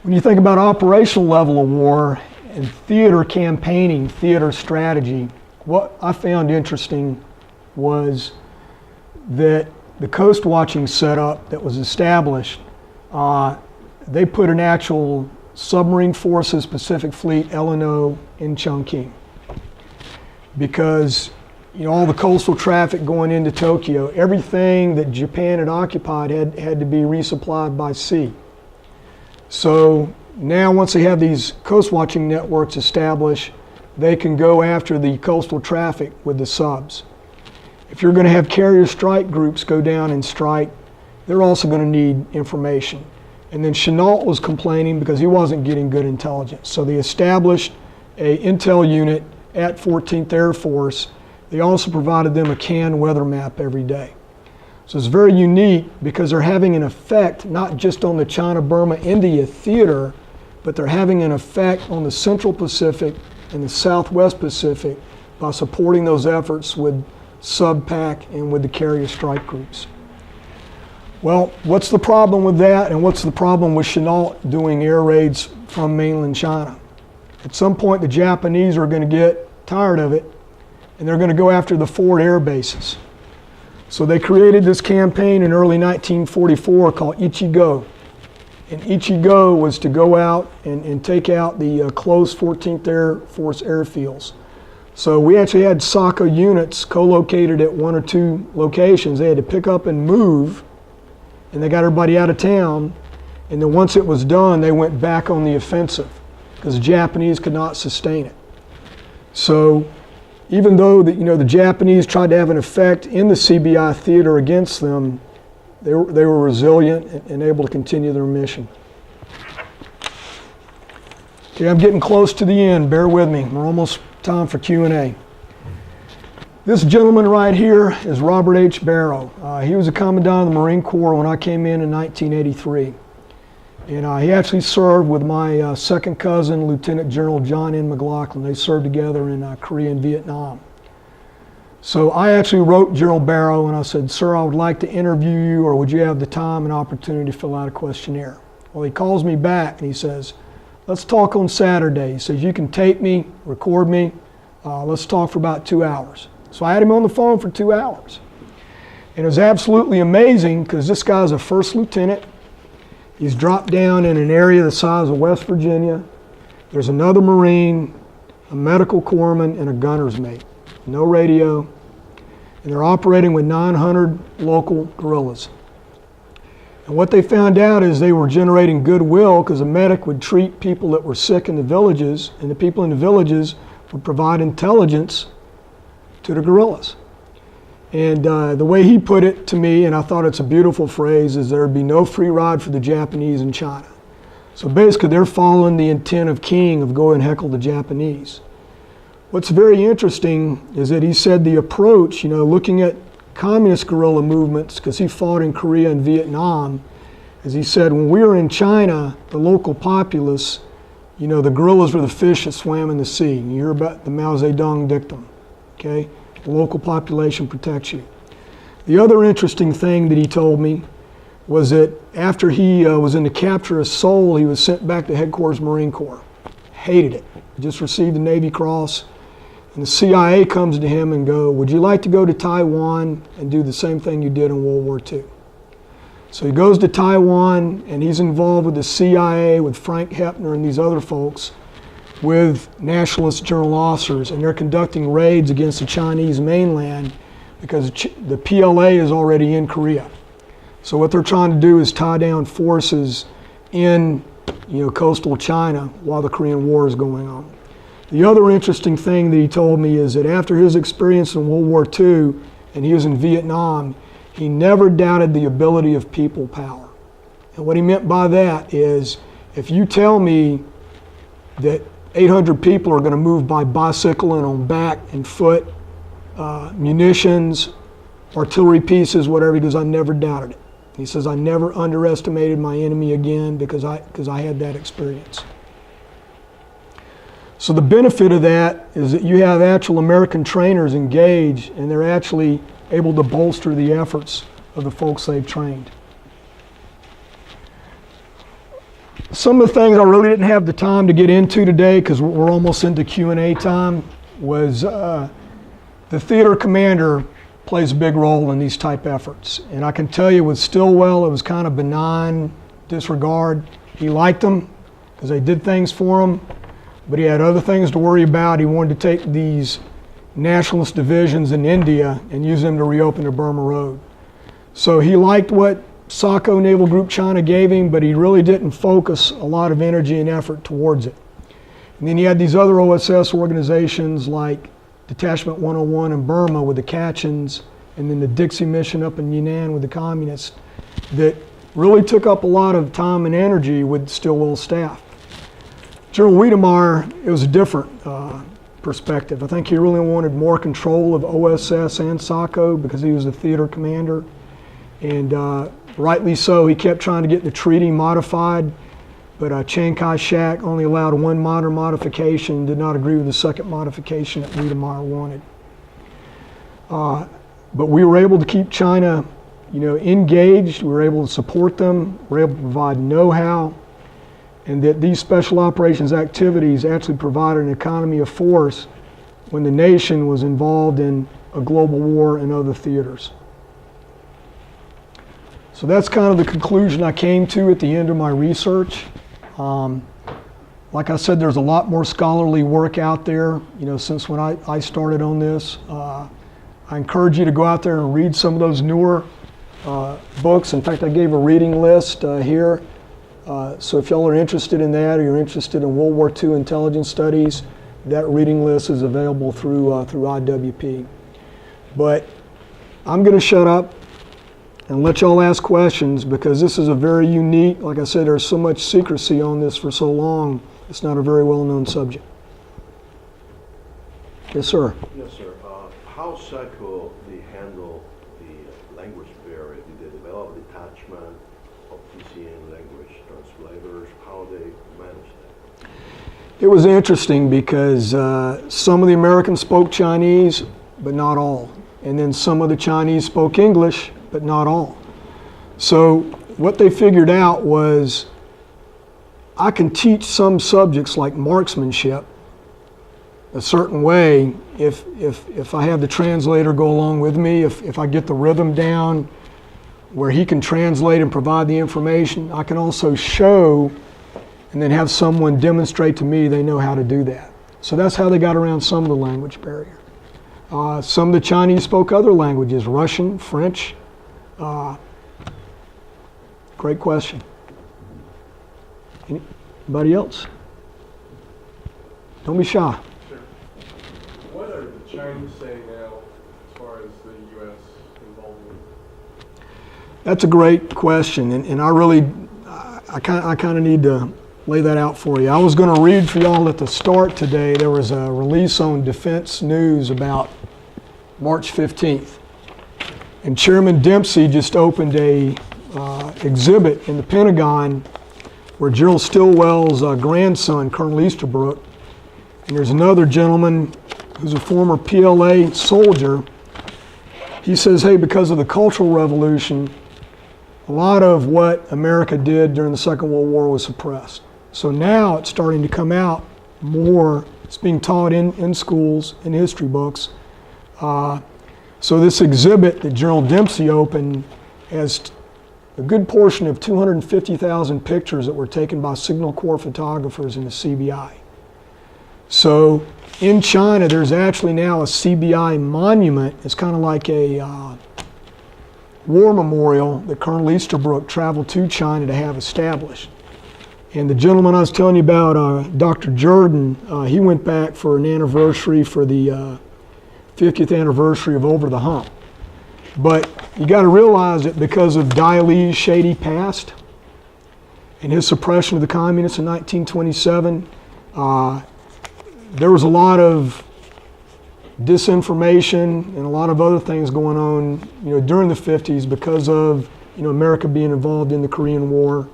A: When you think about operational level of war and theater campaigning, theater strategy, what I found interesting was that the coast watching setup that was established, they put an actual submarine forces Pacific Fleet LNO in Chongqing, because all the coastal traffic going into Tokyo, everything that Japan had occupied had to be resupplied by sea. So now once they have these coast watching networks established, they can go after the coastal traffic with the subs. If you're going to have carrier strike groups go down and strike, they're also going to need information. And then Chenault was complaining because he wasn't getting good intelligence. So they established a intel unit at 14th Air Force. They also provided them a canned weather map every day. So it's very unique because they're having an effect not just on the China-Burma-India theater, but they're having an effect on the Central Pacific and the Southwest Pacific by supporting those efforts with sub-PAC and with the carrier strike groups. Well, what's the problem with that, and what's the problem with Chenault doing air raids from mainland China? At some point, the Japanese are going to get tired of it, and they're going to go after the forward air bases. So they created this campaign in early 1944 called Ichigo. And Ichigo was to go out and take out the close 14th Air Force airfields. So we actually had SACO units co-located at 1 or 2 locations. They had to pick up and move, and they got everybody out of town. And then once it was done, they went back on the offensive because the Japanese could not sustain it. So even though the Japanese tried to have an effect in the CBI theater against them, they were resilient and able to continue their mission. Okay, I'm getting close to the end. Bear with me. We're almost time for Q&A. This gentleman right here is Robert H. Barrow. He was a commandant of the Marine Corps when I came in 1983. And he actually served with my second cousin, Lieutenant General John N. McLaughlin. They served together in Korea and Vietnam. So I actually wrote Gerald Barrow and I said, "Sir, I would like to interview you, or would you have the time and opportunity to fill out a questionnaire?" Well, he calls me back and he says, "Let's talk on Saturday." He says, "You can tape me, record me. Let's talk for about 2 hours." So I had him on the phone for 2 hours. And it was absolutely amazing because this guy's a first lieutenant. He's dropped down in an area the size of West Virginia. There's another Marine, a medical corpsman, and a gunner's mate. No radio. And they're operating with 900 local guerrillas. And what they found out is they were generating goodwill because a medic would treat people that were sick in the villages, and the people in the villages would provide intelligence to the guerrillas. And the way he put it to me, and I thought it's a beautiful phrase, is there would be no free ride for the Japanese in China. So basically they're following the intent of King of go and heckle the Japanese. What's very interesting is that he said the approach, looking at communist guerrilla movements, because he fought in Korea and Vietnam, as he said, when we were in China, the local populace, the guerrillas were the fish that swam in the sea. You hear about the Mao Zedong dictum, okay? The local population protects you. The other interesting thing that he told me was that after he was in the capture of Seoul, he was sent back to Headquarters Marine Corps. hated it. He just received the Navy Cross. And the CIA comes to him and go, would you like to go to Taiwan and do the same thing you did in World War II? So he goes to Taiwan, and he's involved with the CIA, with Frank Hepner and these other folks, with nationalist general officers, and they're conducting raids against the Chinese mainland because the PLA is already in Korea. So what they're trying to do is tie down forces in coastal China while the Korean War is going on. The other interesting thing that he told me is that after his experience in World War II, and he was in Vietnam, he never doubted the ability of people power. And what he meant by that is, if you tell me that 800 people are going to move by bicycle and on back and foot, munitions, artillery pieces, whatever, he goes, I never doubted it. He says, I never underestimated my enemy again because I had that experience. So the benefit of that is that you have actual American trainers engaged, and they're actually able to bolster the efforts of the folks they've trained. Some of the things I really didn't have the time to get into today, because we're almost into Q&A time, was the theater commander plays a big role in these type efforts. And I can tell you with Stilwell, it was kind of benign disregard. He liked them because they did things for him, but he had other things to worry about. He wanted to take these nationalist divisions in India and use them to reopen the Burma Road. So he liked what SACO Naval Group China gave him, but he really didn't focus a lot of energy and effort towards it. And then you had these other OSS organizations like Detachment 101 in Burma with the Kachins, and then the Dixie mission up in Yunnan with the communists, that really took up a lot of time and energy with Stilwell's staff. General Wiedemeyer, it was a different perspective. I think he really wanted more control of OSS and SACO because he was the theater commander. And rightly so, he kept trying to get the treaty modified, but Chiang Kaishek only allowed one minor modification, did not agree with the second modification that Wiedemeyer wanted. But we were able to keep China engaged, we were able to support them, we were able to provide know-how, and that these special operations activities actually provided an economy of force when the nation was involved in a global war and other theaters. So that's kind of the conclusion I came to at the end of my research. Like I said, there's a lot more scholarly work out there, since when I started on this. I encourage you to go out there and read some of those newer books. In fact, I gave a reading list here. So if y'all are interested in that, or you're interested in World War II intelligence studies, that reading list is available through IWP. But I'm going to shut up and let y'all ask questions, because this is a very unique, like I said, there's so much secrecy on this for so long, it's not a very well-known subject. Yes, sir.
B: Yes, sir. How SACO they handle the language barrier? Did they develop a detachment of TCN language translators? How they manage that?
A: It was interesting because some of the Americans spoke Chinese, but not all. And then some of the Chinese spoke English, but not all. So what they figured out was, I can teach some subjects like marksmanship a certain way if I have the translator go along with me, if I get the rhythm down where he can translate and provide the information. I can also show and then have someone demonstrate to me they know how to do that. So that's how they got around some of the language barrier. Some of the Chinese spoke other languages, Russian, French. Great question. Anybody else? Don't be shy.
C: Sure. What are the Chinese saying now as far as the U.S. involvement?
A: That's a great question, and I kind of need to lay that out for you. I was going to read for y'all at the start today. There was a release on Defense News about March 15th. And Chairman Dempsey just opened a exhibit in the Pentagon where Gerald Stilwell's grandson, Colonel Easterbrook, and there's another gentleman who's a former PLA soldier. He says, hey, because of the Cultural Revolution, a lot of what America did during the Second World War was suppressed. So now it's starting to come out more. It's being taught in schools, in history books. So this exhibit that General Dempsey opened has a good portion of 250,000 pictures that were taken by Signal Corps photographers in the CBI. So in China, there's actually now a CBI monument. It's kind of like a war memorial that Colonel Easterbrook traveled to China to have established. And the gentleman I was telling you about, Dr. Jordan, he went back for an anniversary for the 50th anniversary of Over the Hump. But you got to realize that because of Dai Li's shady past and his suppression of the communists in 1927, there was a lot of disinformation and a lot of other things going on, during the 50s because of, America being involved in the Korean War.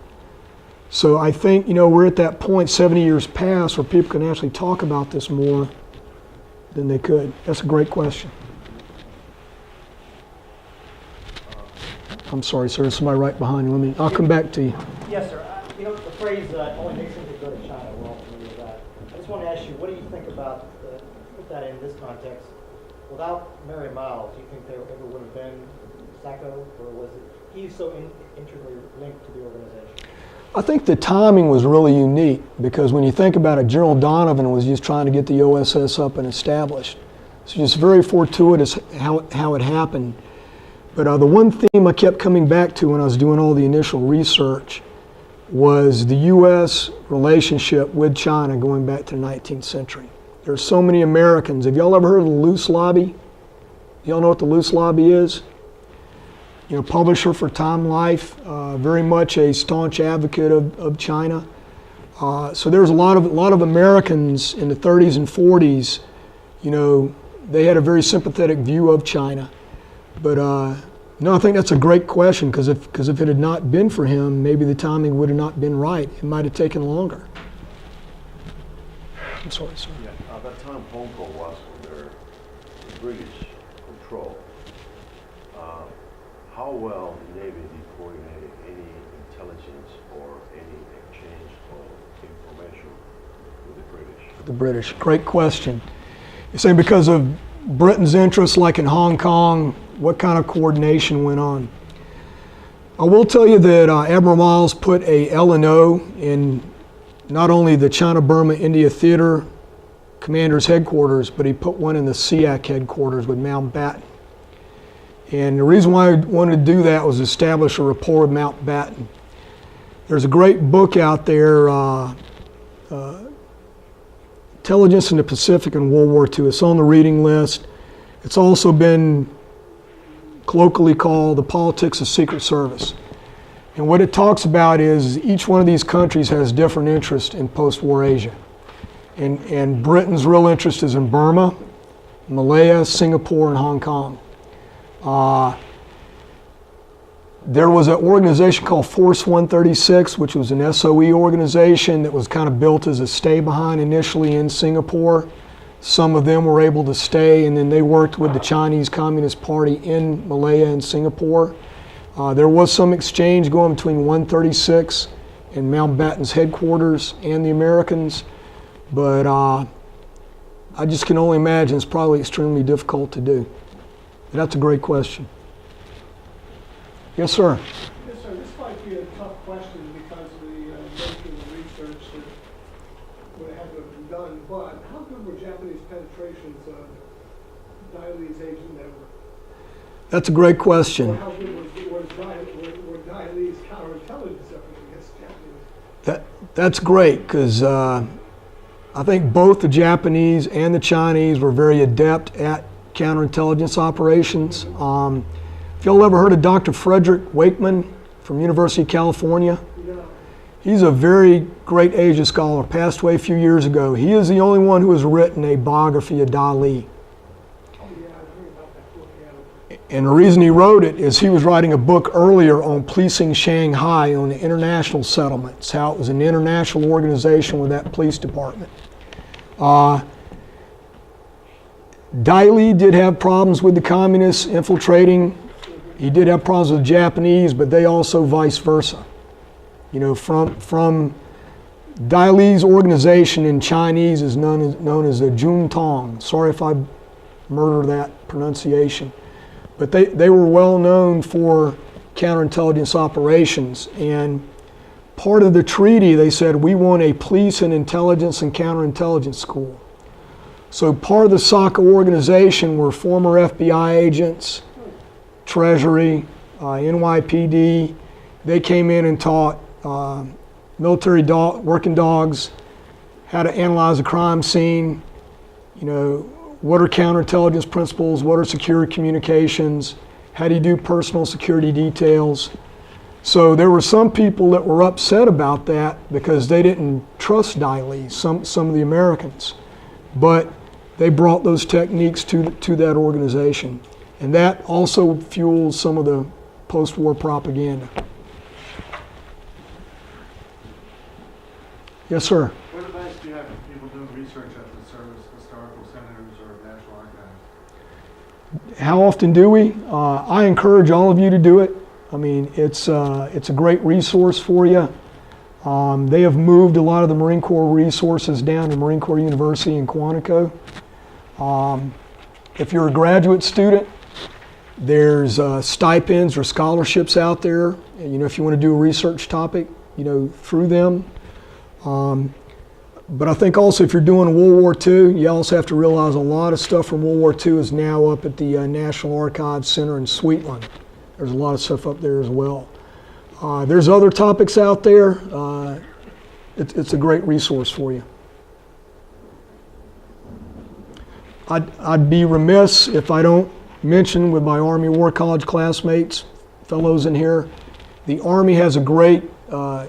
A: So I think, we're at that point 70 years past where people can actually talk about this more than they could. That's a great question. I'm sorry, sir. There's somebody right behind you. I'll come back to you.
D: Yes, sir. The phrase only nations that go to China, we're all familiar with that. I just want to ask you, what do you think about, put that in this context, without Mary Miles, do you think there ever would have been Sacco, or was it, he's so intricately linked to the organization?
A: I think the timing was really unique because when you think about it, General Donovan was just trying to get the OSS up and established. So just very fortuitous how it happened. But the one theme I kept coming back to when I was doing all the initial research was the U.S. relationship with China going back to the 19th century. There's so many Americans. Have y'all ever heard of the Luce Lobby? Y'all know what the Luce Lobby is? Publisher for Time Life, very much a staunch advocate of China. So there's a lot of Americans in the 30s and 40s, they had a very sympathetic view of China. But no, I think that's a great question because if it had not been for him, maybe the timing would have not been right. It might have taken longer. I'm sorry, sir.
B: Yeah, at that time, Hong Kong was under British control. How well the Navy did coordinate any intelligence or any exchange of information with the British?
A: The British, great question. You're saying because of Britain's interests, like in Hong Kong, what kind of coordination went on? I will tell you that Admiral Miles put a L&O in not only the China-Burma India Theater Commander's headquarters, but he put one in the SEAC headquarters with Mountbatten. And the reason why I wanted to do that was establish a rapport with Mountbatten. There's a great book out there, Intelligence in the Pacific in World War II. It's on the reading list. It's also been colloquially called The Politics of Secret Service. And what it talks about is each one of these countries has different interests in post-war Asia. And Britain's real interest is in Burma, Malaya, Singapore, and Hong Kong. There was an organization called Force 136, which was an SOE organization that was kind of built as a stay-behind initially in Singapore. Some of them were able to stay, and then they worked with the Chinese Communist Party in Malaya and Singapore. There was some exchange going between 136 and Mountbatten's headquarters and the Americans, but I just can only imagine it's probably extremely difficult to do. But that's a great question. Yes, sir.
E: Yes, sir. This might be a tough question because of the nature of the research that would have to have been done. But how good were Japanese penetrations of Dai Li's agent network?
A: That's a great
E: Or
A: question.
E: how good were Dai Li's counterintelligence efforts against Japanese?
A: That's great because I think both the Japanese and the Chinese were very adept at counterintelligence operations. If y'all ever heard of Dr. Frederick Wakeman from University of California?
E: No.
A: He's a very great Asia scholar, passed away a few years ago. He is the only one who has written a biography of Dai Li.
E: Oh, yeah, I heard about that book. Yeah.
A: And the reason he wrote it is he was writing a book earlier on policing Shanghai, on the international settlements, how it was an international organization with that police department. Dai Li did have problems with the communists infiltrating. He did have problems with the Japanese, but they also vice versa. From Dai Li's organization in Chinese is known as a Juntong. Sorry if I murder that pronunciation. But they were well known for counterintelligence operations. And part of the treaty, they said, we want a police and intelligence and counterintelligence school. So part of the SOCA organization were former FBI agents, Treasury, NYPD. They came in and taught military working dogs how to analyze a crime scene, what are counterintelligence principles, what are secure communications, how do you do personal security details. So there were some people that were upset about that because they didn't trust Dai Li, some of the Americans. But they brought those techniques to that organization. And that also fuels some of the post-war propaganda. Yes, sir.
F: What advice do you have for people doing research at the Service Historical Centers or National Archives?
A: How often do we? I encourage all of you to do it. I mean, it's a great resource for you. They have moved a lot of the Marine Corps resources down to Marine Corps University in Quantico. If you're a graduate student, there's stipends or scholarships out there. If you want to do a research topic, through them. But I think also if you're doing World War II, you also have to realize a lot of stuff from World War II is now up at the National Archives Center in Sweetland. There's a lot of stuff up there as well. There's other topics out there. It's a great resource for you. I'd be remiss if I don't mention with my Army War College classmates, fellows in here, the Army has a great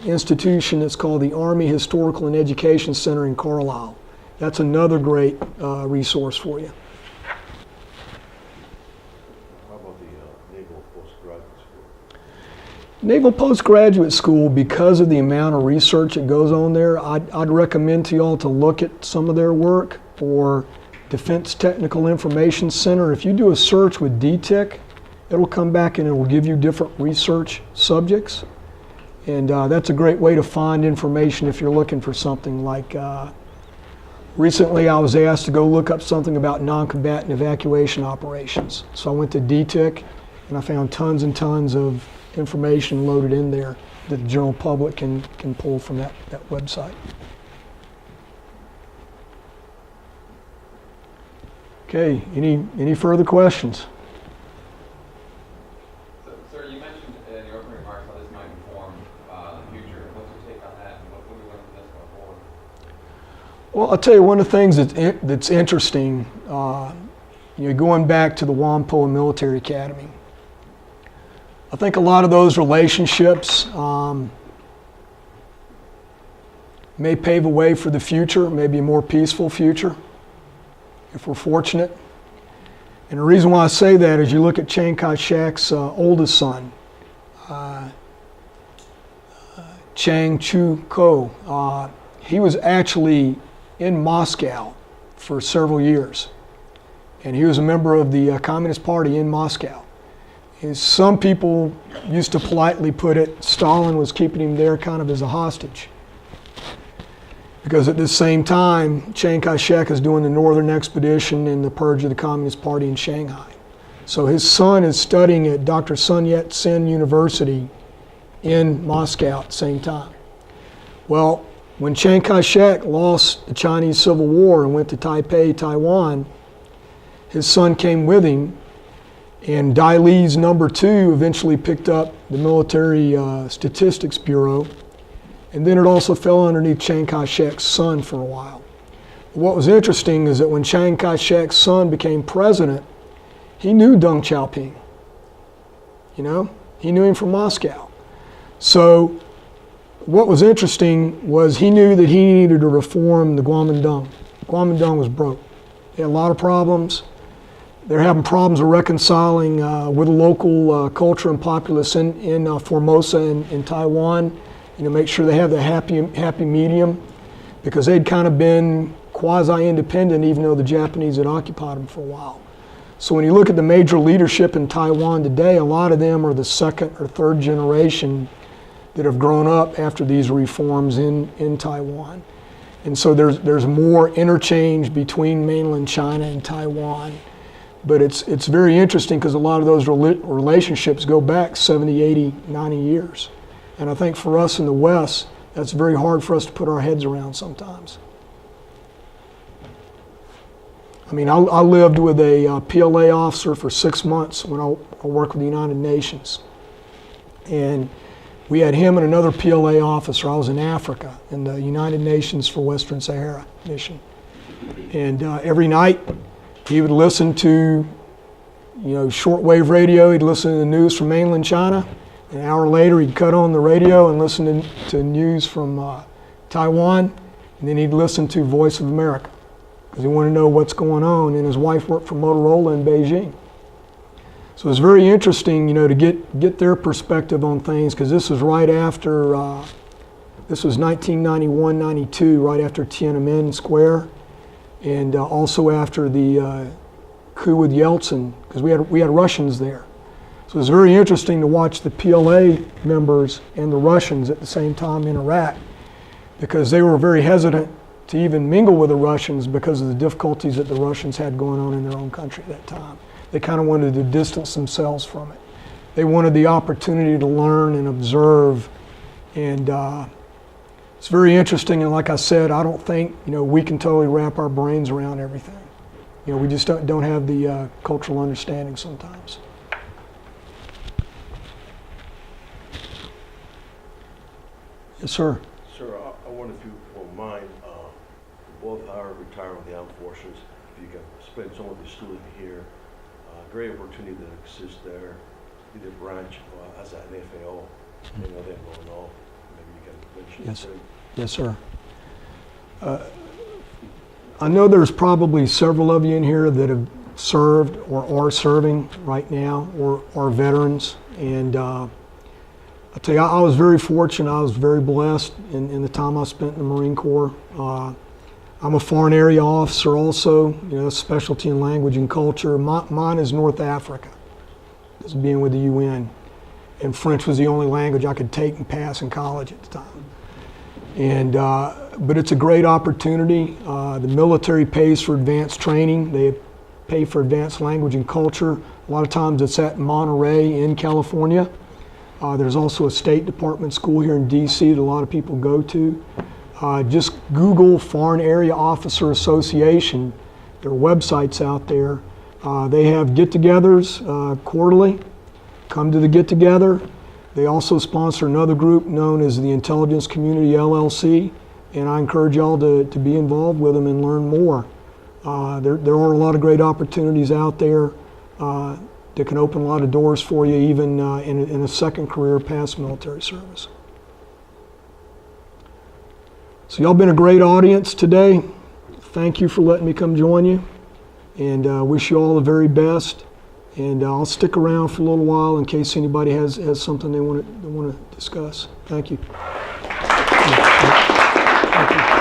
A: institution that's called the Army Historical and Education Center in Carlisle. That's another great resource for you.
B: How about the Naval Postgraduate School?
A: Naval Postgraduate School, because of the amount of research that goes on there, I'd recommend to y'all to look at some of their work. Or Defense Technical Information Center. If you do a search with DTIC, it'll come back and it will give you different research subjects. And that's a great way to find information if you're looking for something like, recently I was asked to go look up something about non-combatant evacuation operations. So I went to DTIC and I found tons and tons of information loaded in there that the general public can pull from that website. Okay, any further questions?
G: Sir, you mentioned in your opening remarks how this might inform the future. What's your take on that, and what do we learn from this going forward?
A: Well, I'll tell you one of the things that's interesting, going back to the Whampoa Military Academy. I think a lot of those relationships may pave a way for the future, maybe a more peaceful future, if we're fortunate. And the reason why I say that is you look at Chiang Kai-shek's oldest son, Chiang Chu-ko. He was actually in Moscow for several years. And he was a member of the Communist Party in Moscow. As some people used to politely put it, Stalin was keeping him there kind of as a hostage. Because at this same time, Chiang Kai-shek is doing the Northern Expedition and the purge of the Communist Party in Shanghai. So his son is studying at Dr. Sun Yat-sen University in Moscow at the same time. Well, when Chiang Kai-shek lost the Chinese Civil War and went to Taipei, Taiwan, his son came with him, and Dai Li's number 2 eventually picked up the Military Statistics Bureau. And then it also fell underneath Chiang Kai-shek's son for a while. What was interesting is that when Chiang Kai-shek's son became president, he knew Deng Xiaoping. He knew him from Moscow. So what was interesting was he knew that he needed to reform the Guomindang. Guomindang was broke. They had a lot of problems. They're having problems of reconciling with the local culture and populace in Formosa in Taiwan. Make sure they have the happy medium, because they'd kind of been quasi-independent even though the Japanese had occupied them for a while. So when you look at the major leadership in Taiwan today, a lot of them are the second or third generation that have grown up after these reforms in Taiwan. And so there's more interchange between mainland China and Taiwan. But it's very interesting because a lot of those relationships go back 70, 80, 90 years. And I think for us in the West, that's very hard for us to put our heads around sometimes. I mean, I lived with a PLA officer for 6 months when I worked with the United Nations. And we had him and another PLA officer. I was in Africa in the United Nations for Western Sahara mission. And every night he would listen to, shortwave radio. He'd listen to the news from mainland China. An hour later, he'd cut on the radio and listen to news from Taiwan. And then he'd listen to Voice of America because he wanted to know what's going on. And his wife worked for Motorola in Beijing. So it's very interesting, to get their perspective on things, because this was right after, this was 1991, 92, right after Tiananmen Square, and also after the coup with Yeltsin, because we had Russians there. So it's very interesting to watch the PLA members and the Russians at the same time interact, because they were very hesitant to even mingle with the Russians because of the difficulties that the Russians had going on in their own country at that time. They kind of wanted to distance themselves from it. They wanted the opportunity to learn and observe, and it's very interesting. And like I said, I don't think we can totally wrap our brains around everything. We just don't have the cultural understanding sometimes. Yes, sir.
B: Sir, I wonder if you won't mind, both are retired from the armed forces, if you can spend some of the student here. Great opportunity that exists there, either branch as an FAO, they know they're going on. Maybe you can mention
A: Yes.
B: it.
A: Yes, sir. I know there's probably several of you in here that have served or are serving right now, or are veterans. And I tell you, I was very fortunate. I was very blessed in the time I spent in the Marine Corps. I'm a foreign area officer also, specialty in language and culture. Mine is North Africa, as being with the UN. And French was the only language I could take and pass in college at the time. And, but it's a great opportunity. The military pays for advanced training. They pay for advanced language and culture. A lot of times it's at Monterey in California. There's also a State Department school here in DC that a lot of people go to. Just Google Foreign Area Officer Association. There are websites out there. They have get-togethers quarterly. Come to the get-together. They also sponsor another group known as the Intelligence Community LLC, and I encourage y'all to be involved with them and learn more. There are a lot of great opportunities out there that can open a lot of doors for you, even in a second career past military service. So y'all been a great audience today. Thank you for letting me come join you, and wish you all the very best. And I'll stick around for a little while in case anybody has something they want to discuss. Thank you. Thank you.